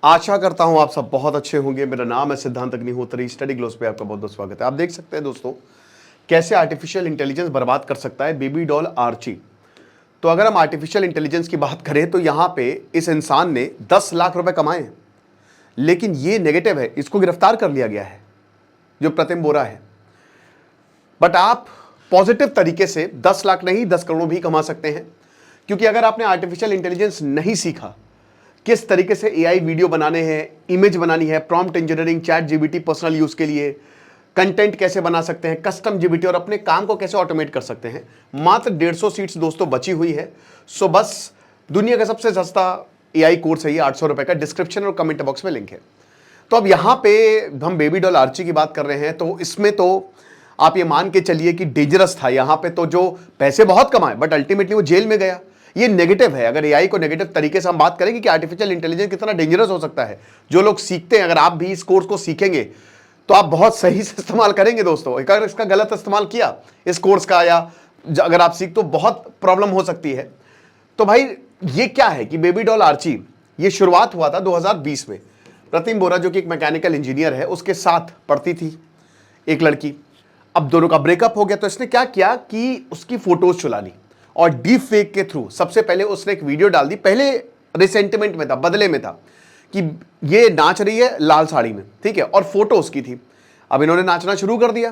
आशा करता हूं आप सब बहुत अच्छे होंगे। मेरा नाम है सिद्धांत अग्निहोत्री। स्टडी ग्लोस पे आपका बहुत बहुत स्वागत है। आप देख सकते हैं दोस्तों कैसे आर्टिफिशियल इंटेलिजेंस बर्बाद कर सकता है बेबी डॉल आर्ची। तो अगर हम आर्टिफिशियल इंटेलिजेंस की बात करें तो यहां पे इस इंसान ने 10 लाख रुपए कमाए हैं, लेकिन ये नेगेटिव है, इसको गिरफ्तार कर लिया गया है जो प्रतिम बोरा है। बट आप पॉजिटिव तरीके से 10 लाख नहीं 10 करोड़ भी कमा सकते हैं, क्योंकि अगर आपने आर्टिफिशियल इंटेलिजेंस नहीं सीखा किस तरीके से एआई वीडियो बनाने हैं, इमेज बनानी है, prompt engineering, chat GPT personal use के लिए, कंटेंट कैसे बना सकते हैं, कस्टम जीपीटी और अपने काम को कैसे ऑटोमेट कर सकते हैं। मात्र 150 सीट्स दोस्तों बची हुई है। सो बस दुनिया का सबसे सस्ता एआई कोर्स है ये, 800 रुपए का। डिस्क्रिप्शन और कमेंट बॉक्स में लिंक है। तो अब यहाँ पे हम बेबी डॉल आर्ची की बात कर रहे हैं, तो इसमें तो आप ये मान के चलिए कि डेंजरस था। यहाँ पे तो जो पैसे बहुत कमाए बट अल्टीमेटली वो जेल में गया। ये नेगेटिव है। अगर एआई को नेगेटिव तरीके से हम बात करेंगे कि आर्टिफिशियल इंटेलिजेंस कितना डेंजरस हो सकता है, जो लोग सीखते हैं, अगर आप भी इस कोर्स को सीखेंगे तो आप बहुत सही से इस्तेमाल करेंगे दोस्तों। अगर इसका गलत इस्तेमाल किया इस कोर्स का, या अगर आप सीख, तो बहुत प्रॉब्लम हो सकती है। तो भाई ये क्या है कि बेबी डॉल आर्ची, ये शुरुआत हुआ था 2020 में। प्रतिम बोरा जो कि एक मैकेनिकल इंजीनियर है, उसके साथ पढ़ती थी एक लड़की। अब दोनों का ब्रेकअप हो गया, तो इसने क्या किया कि उसकी फोटोज चुरा ली और डीप फेक के थ्रू सबसे पहले उसने एक वीडियो डाल दी। पहले रिसेंटमेंट में था, बदले में था कि ये नाच रही है लाल साड़ी में, ठीक है, और फोटो उसकी थी। अब इन्होंने नाचना शुरू कर दिया।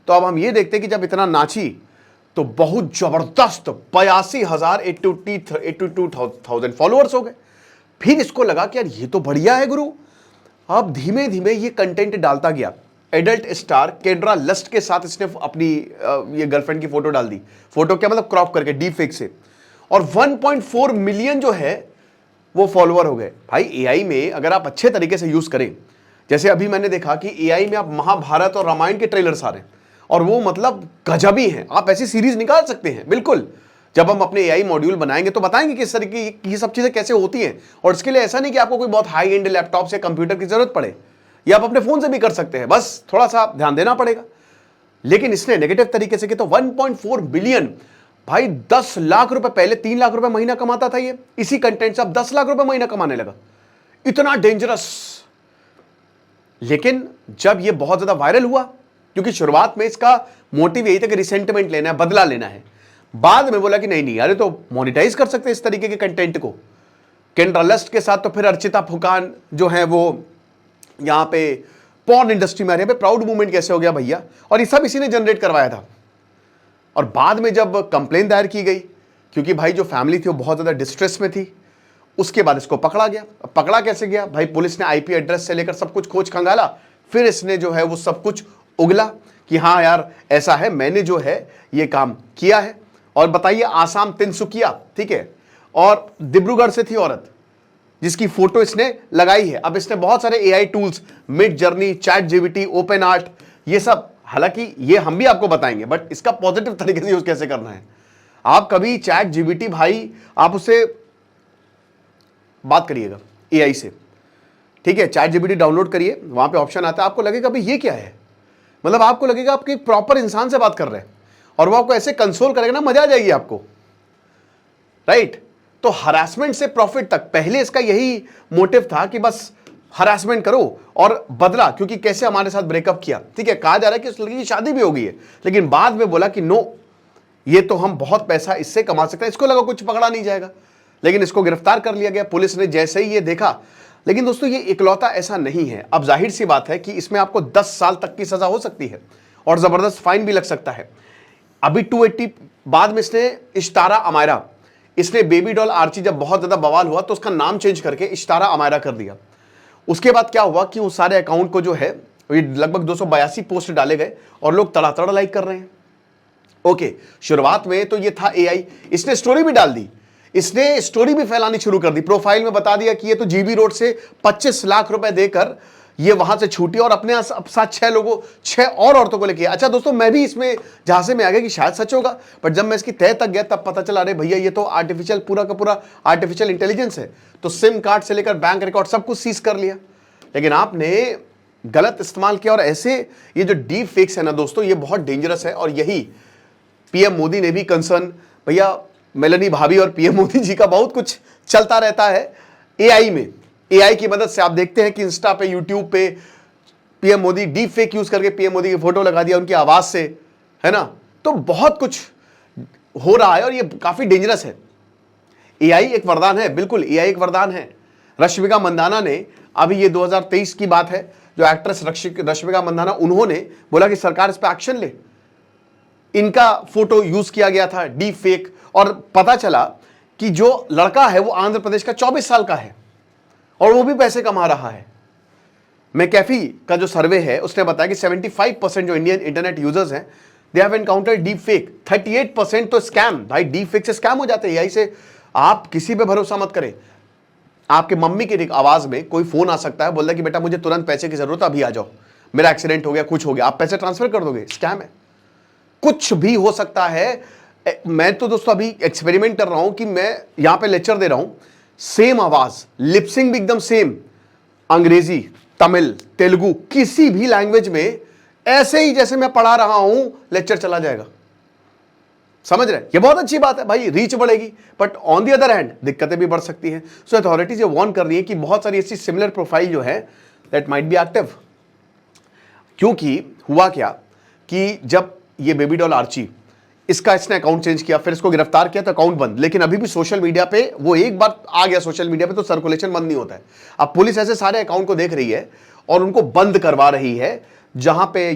तो अब हम ये देखते हैं कि जब इतना नाची तो बहुत जबरदस्त 82,000 82,000 फॉलोअर्स हो गए। फिर इसको लगा कि यार ये तो बढ़िया है गुरु। अब धीमे धीमे ये कंटेंट डालता गया। एडल्ट स्टार केंड्रा लस्ट के साथ इसने अपनी ये गर्लफ्रेंड की फोटो डाल दी। फोटो क्या मतलब, क्रॉप करके, डीप फेक से। और 1.4 मिलियन जो है वो फॉलोअर हो गए। भाई एआई में अगर आप अच्छे तरीके से यूज करें, जैसे अभी मैंने देखा कि एआई में आप महाभारत और रामायण के ट्रेलर्स आ रहे हैं और वो मतलब गजबी हैं। आप ऐसी सीरीज निकाल सकते हैं बिल्कुल। जब हम अपने एआई मॉड्यूल बनाएंगे तो बताएंगे किस तरीके की ये सब चीजें कैसे होती हैं। और इसके लिए ऐसा नहीं कि आपको कोई बहुत हाई एंड लैपटॉप से कंप्यूटर की जरूरत पड़े, या आप अपने फोन से भी कर सकते हैं, बस थोड़ा सा ध्यान देना पड़ेगा। लेकिन इसने नेगेटिव तरीके से किया तो 1.4 बिलियन, भाई 10 लाख रुपए, पहले 3 लाख रुपए महीना कमाता था ये इसी कंटेंट से, अब 10 लाख रुपए महीना कमाने लगा। इतना डेंजरस। लेकिन जब ये बहुत ज्यादा वायरल हुआ, क्योंकि शुरुआत में इसका मोटिव यही था कि रिसेंटमेंट लेना है, बदला लेना है। बाद में बोला कि नहीं नहीं, अरे तो मोनिटाइज कर सकते हैं इस तरीके के कंटेंट को। केंड्रा लस्ट के साथ तो फिर अर्चिता फुकान जो है वो यहां पे पॉर्न इंडस्ट्री में आ रही है। प्राउड मूवमेंट कैसे हो गया भैया, और ये सब इसी ने जनरेट करवाया था। और बाद में जब कंप्लेन दायर की गई, क्योंकि भाई जो फैमिली थी वो बहुत ज्यादा डिस्ट्रेस में थी, उसके बाद इसको पकड़ा गया। अब पकड़ा कैसे गया भाई, पुलिस ने आईपी एड्रेस से लेकर सब कुछ खोज खंगाला। फिर इसने जो है वो सब कुछ उगला कि हाँ यार ऐसा है, मैंने जो है ये काम किया है। और बताइए, आसाम तिनसुकिया, ठीक है, और डिब्रूगढ़ से थी औरत जिसकी फोटो इसने लगाई है। अब इसने बहुत सारे AI tools, mid journey, chat GPT, open art, ये सब, हालांकि ये हम भी आपको बताएंगे, बट इसका पॉजिटिव तरीके से यूज कैसे करना है। आप कभी चैट जीपीटी, भाई आप उससे बात करिएगा एआई से, ठीक है, चैट जीपीटी डाउनलोड करिए, वहां पे ऑप्शन आता है, आपको लगेगा भाई ये क्या है, मतलब आपको लगेगा आप एक प्रॉपर इंसान से बात कर रहे हैं, और वो आपको ऐसे कंसोल करेगा ना, मजा आ जाएगी आपको, राइट। तो हरासमेंट से प्रॉफिट तक, पहले इसका यही मोटिव था कि बस हरासमेंट करो और बदला, क्योंकि कैसे हमारे साथ ब्रेकअप किया, ठीक है। कहा जा रहा है कि उस लड़की की शादी भी हो गई है, लेकिन बाद में बोला कि नो, ये तो हम बहुत पैसा इससे कमा सकते हैं। इसको लगा कुछ पकड़ा नहीं जाएगा, लेकिन इसको गिरफ्तार कर लिया गया पुलिस ने जैसे ही ये देखा। लेकिन दोस्तों ये इकलौता ऐसा नहीं है। अब जाहिर सी बात है कि इसमें आपको 10 साल तक की सजा हो सकती है और जबरदस्त फाइन भी लग सकता है। अभी 280 बाद में इसने इश्तारा अमायरा, इसने बेबी डॉल आर्ची जब बहुत ज्यादा बवाल हुआ तो उसका नाम चेंज करके इश्तारा अमायरा कर दिया। उसके बाद क्या हुआ कि उस सारे अकाउंट को जो है लगभग 282 पोस्ट डाले गए और लोग तड़ातड़ लाइक कर रहे हैं। ओके, शुरुआत में तो ये था एआई, इसने स्टोरी भी डाल दी, इसने स्टोरी भी फैलानी शुरू कर दी। प्रोफाइल में बता दिया कि ये तो जीबी रोड से 25 लाख रुपए देकर ये वहां से छूटी और अपने साथ 6 और औरतों को लेके। अच्छा दोस्तों, मैं भी इसमें झांसे में आ गया कि शायद सच होगा, पर जब मैं इसकी तह तक गया तब पता चला, अरे भैया ये तो आर्टिफिशियल, पूरा का पूरा आर्टिफिशियल इंटेलिजेंस है। तो सिम कार्ड से लेकर बैंक रिकॉर्ड सब कुछ सीज कर लिया। लेकिन आपने गलत इस्तेमाल किया, और ऐसे ये जो डीप फेक्स है ना दोस्तों, ये बहुत डेंजरस है। और यही पीएम मोदी ने भी कंसर्न, भैया मेलनी भाभी और पीएम मोदी जी का बहुत कुछ चलता रहता है एआई में, एआई की मदद से आप देखते हैं कि इंस्टा पे, यूट्यूब पे PM Modi deep fake use करके पीएम मोदी की फोटो लगा दिया उनकी आवाज से, है ना। तो बहुत कुछ हो रहा है और ये काफी डेंजरस है। एआई एक वरदान है, बिल्कुल एआई एक वरदान है। रश्मिका मंदाना ने, अभी ये 2023 की बात है, जो एक्ट्रेस रश्मिका मंदाना, उन्होंने बोला कि सरकार इस पर एक्शन ले। इनका फोटो यूज किया गया था डीप फेक, और पता चला कि जो लड़का है वो आंध्र प्रदेश का 24 साल का है और वो भी पैसे कमा रहा है। मैकेफी का जो सर्वे है उसने बताया कि 75% जो इंडियन इंटरनेट यूजर्स हैं, they have encountered deep fake. 38% तो स्कैम, भाई डीप फेक से स्कैम हो जाते हैं। एआई से आप किसी पे भरोसा मत करें। आपके मम्मी की आवाज में कोई फोन आ सकता है, बोलता है कि बेटा मुझे तुरंत पैसे की जरूरत है, अभी आ जाओ, मेरा एक्सीडेंट हो गया, कुछ हो गया, आप पैसे ट्रांसफर कर दोगे, स्कैम है। कुछ भी हो सकता है। मैं तो दोस्तों अभी एक्सपेरिमेंट कर रहा हूं कि मैं यहां पे लेक्चर दे रहा हूं, सेम आवाज, लिपसिंग भी एकदम सेम, अंग्रेजी, तमिल, तेलुगु, किसी भी लैंग्वेज में ऐसे ही जैसे मैं पढ़ा रहा हूं लेक्चर चला जाएगा। समझ रहे? ये बहुत अच्छी बात है भाई, रीच बढ़ेगी, but on the other hand दिक्कतें भी बढ़ सकती हैं। सो अथॉरिटीज ये वार्न कर रही है कि बहुत सारी ऐसी सिमिलर प्रोफाइल जो है दैट माइट बी एक्टिव। क्योंकि हुआ क्या कि जब ये बेबी डॉल आर्ची, इसने अकाउंट चेंज किया, फिर इसको गिरफ्तार किया तो अकाउंट बंद, लेकिन अभी भी सोशल मीडिया पे वो एक बार आ गया सोशल मीडिया पे तो सर्कुलेशन बंद नहीं होता है। अब पुलिस ऐसे सारे अकाउंट को देख रही है और उनको बंद करवा रही है जहां पे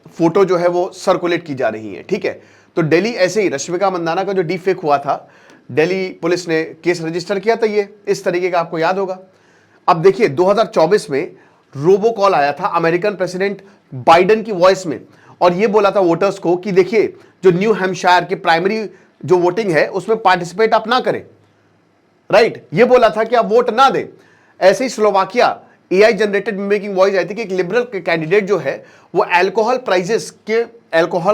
फोटो जो है वो सर्कुलेट की जा रही है। ठीक है, तो दिल्ली ऐसे ही रश्मिका मंदाना का जो डीप फेक हुआ था, दिल्ली पुलिस ने केस रजिस्टर किया था, ये इस तरीके का, आपको याद होगा। अब देखिए 2024 में रोबो कॉल आया था अमेरिकन प्रेसिडेंट बाइडेन की वॉइस में, और ये बोला था वोटर्स को कि देखिए जो न्यू हैम्पशायर की प्राइमरी जो वोटिंग है उसमें पार्टिसिपेट आप ना करें, राइट। ये बोला था कि आप वोट ना दें। ऐसे ही Slovakia, AI generated making voice आई थी कि एक लिबरल कैंडिडेट जो है वो अल्कोहल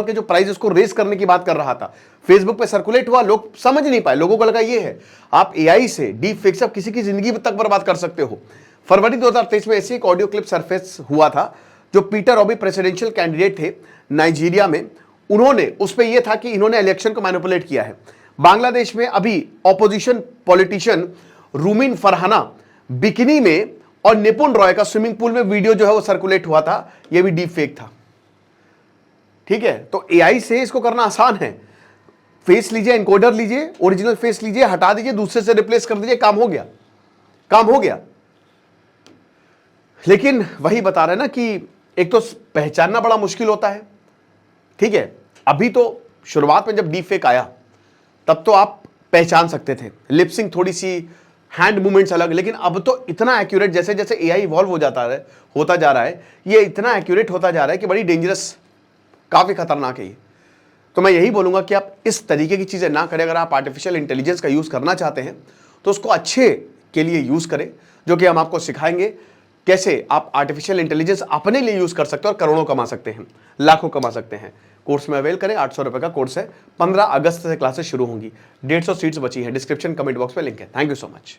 के जो प्राइजेस को रेस करने की बात कर रहा था। फेसबुक पे सर्कुलेट हुआ, लोग समझ नहीं पाए, लोगों को लगा ये है। आप एआई से डीप फेक से आप किसी की जिंदगी तक बर्बाद कर सकते हो। फरवरी 2023 में ऐसे एक ऑडियो क्लिप सरफेस हुआ था, जो पीटर ओबी प्रेसिडेंशियल कैंडिडेट थे नाइजीरिया में, उन्होंने उस पर यह था कि इन्होंने इलेक्शन को मैनिपुलेट किया है। बांग्लादेश में अभी ऑपोजिशन पॉलिटिशियन रूमिन फरहाना बिकिनी में और निपुण रॉय का स्विमिंग पूल में वीडियो जो है वो सर्कुलेट हुआ था, यह भी डीप फेक था। ठीक है, तो एआई से इसको करना आसान है। फेस लीजिए, एनकोडर लीजिए, ओरिजिनल फेस लीजिए, हटा दीजिए, दूसरे से रिप्लेस कर दीजिए, काम हो गया, काम हो गया। लेकिन वही बता रहे ना कि एक तो पहचानना बड़ा मुश्किल होता है। ठीक है, अभी तो शुरुआत में जब डीप फेक आया तब तो आप पहचान सकते थे, लिपसिंग थोड़ी सी, हैंड मूवमेंट्स अलग, लेकिन अब तो इतना एक्यूरेट, जैसे जैसे एआई इवॉल्व होता जा रहा है, ये इतना एक्यूरेट होता जा रहा है कि बड़ी डेंजरस, काफी खतरनाक है ये। तो मैं यही बोलूंगा कि आप इस तरीके की चीजें ना करें। अगर आप आर्टिफिशियल इंटेलिजेंस का यूज करना चाहते हैं तो उसको अच्छे के लिए यूज करें, जो कि हम आपको सिखाएंगे कैसे आप आर्टिफिशियल इंटेलिजेंस अपने लिए यूज कर सकते हैं और करोड़ों कमा सकते हैं, लाखों कमा सकते हैं। कोर्स में अवेल करें, 800 रुपए का कोर्स है। 15 अगस्त से क्लासेस शुरू होंगी, 150 सीट्स बची हैं। डिस्क्रिप्शन कमेंट बॉक्स में लिंक है। Thank you so much.